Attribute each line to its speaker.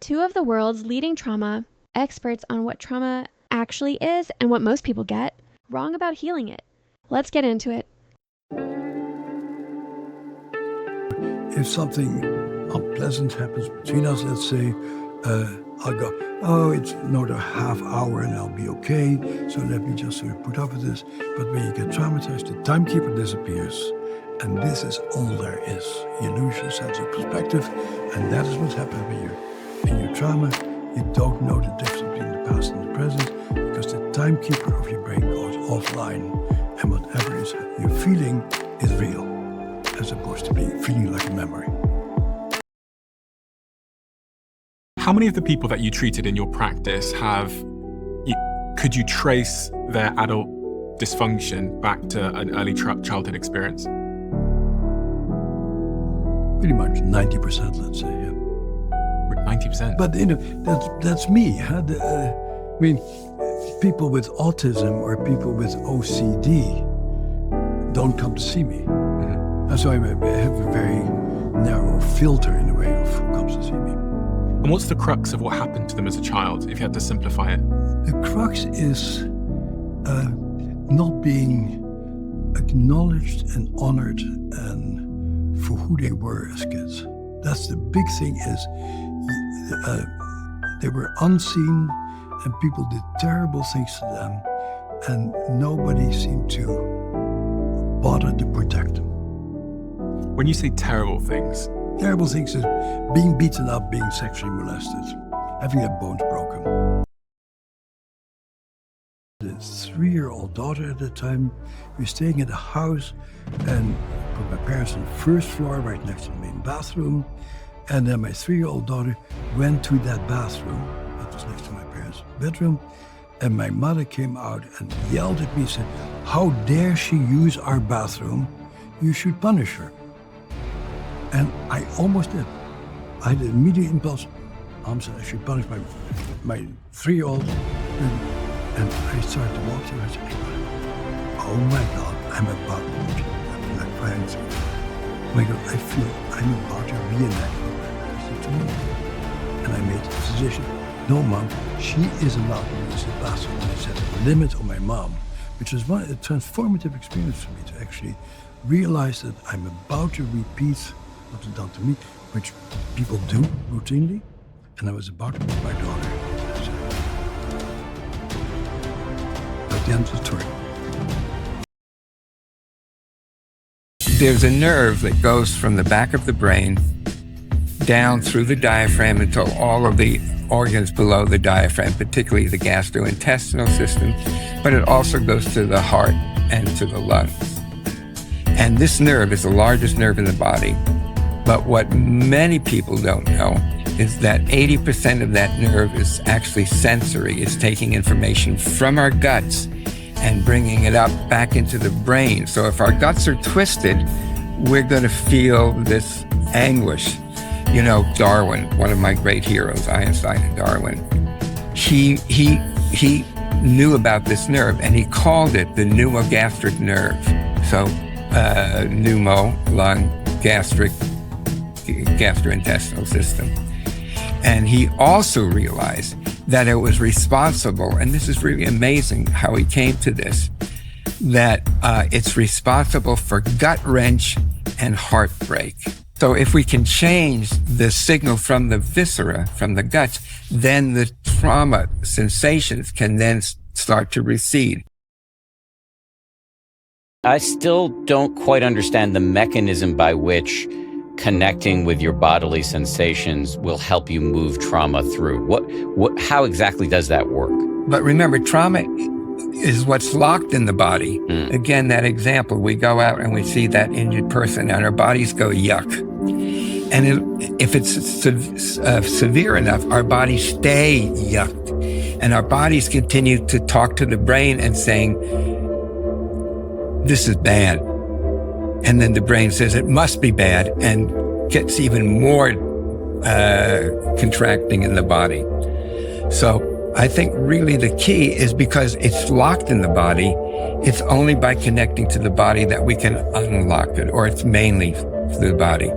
Speaker 1: two of the world's leading trauma experts on what trauma actually is and what most people get wrong about healing it. Let's get into it.
Speaker 2: If something unpleasant happens between us, let's say, I'll go, oh, it's another half hour and I'll be okay, so let me just sort of put up with this. But when you get traumatized, the timekeeper disappears, and this is all there is. You lose your sense of perspective, and that is what happens when you're in your trauma. You don't know the difference between the past and the present, because the timekeeper of your brain goes offline, and whatever you're feeling is real, as opposed to being feeling like a memory.
Speaker 3: How many of the people that you treated in your practice could you trace their adult dysfunction back to an early childhood experience?
Speaker 2: Pretty much 90%, let's say, yeah.
Speaker 3: 90%?
Speaker 2: But, that's me. Huh? I mean, people with autism or people with OCD don't come to see me. Mm-hmm. And so I have a very narrow filter in a way of who comes to see me.
Speaker 3: And what's the crux of what happened to them as a child, if you had to simplify it?
Speaker 2: The crux is not being acknowledged and honored and for who they were as kids. That's the big thing is they were unseen and people did terrible things to them and nobody seemed to bother to protect them.
Speaker 3: When you say terrible things is being beaten up, being sexually molested, having their bones broken. The 3-year-old daughter at the time, we were staying in a house and put my parents on the first floor right next to the main bathroom. And then my 3-year-old daughter went to that bathroom that was next to my parents' bedroom. And my mother came out and yelled at me and said, "How dare she use our bathroom? You should punish her." And I almost did. I had an immediate impulse. Mom said I should punish my 3-year-old. And I started to walk to her and I said, "Oh my God, I'm about to be like violence. Oh my God, I feel I'm about to reenact what happened to me." And I made the decision, no, Mom, she is allowed to use the bathroom. And I set a limit on my mom, which was a transformative experience for me to actually realize that I'm about to repeat what was done to me, which people do routinely, and I was about to put my daughter. At the end of the story.
Speaker 4: There's a nerve that goes from the back of the brain down through the diaphragm until all of the organs below the diaphragm, particularly the gastrointestinal system, but it also goes to the heart and to the lungs. And this nerve is the largest nerve in the body. But what many people don't know is that 80% of that nerve is actually sensory. It's taking information from our guts and bringing it up back into the brain. So if our guts are twisted, we're going to feel this anguish. You know, Darwin, one of my great heroes, Einstein and Darwin, he knew about this nerve and he called it the pneumogastric nerve. So pneumo, lung, gastric, gastrointestinal system. And he also realized that it was responsible, and this is really amazing how he came to this, that it's responsible for gut wrench and heartbreak. So if we can change the signal from the viscera, from the guts, then the trauma sensations can then start to recede.
Speaker 5: I still don't quite understand the mechanism by which connecting with your bodily sensations will help you move trauma through. How exactly does that work?
Speaker 4: But remember, trauma is what's locked in the body. Again, that example, we go out and we see that injured person and our bodies go yuck. And if it's severe enough, our bodies stay yucked. And our bodies continue to talk to the brain and saying, this is bad. And then the brain says it must be bad and gets even more contracting in the body. So I think really the key is because it's locked in the body, it's only by connecting to the body that we can unlock it, or it's mainly the body.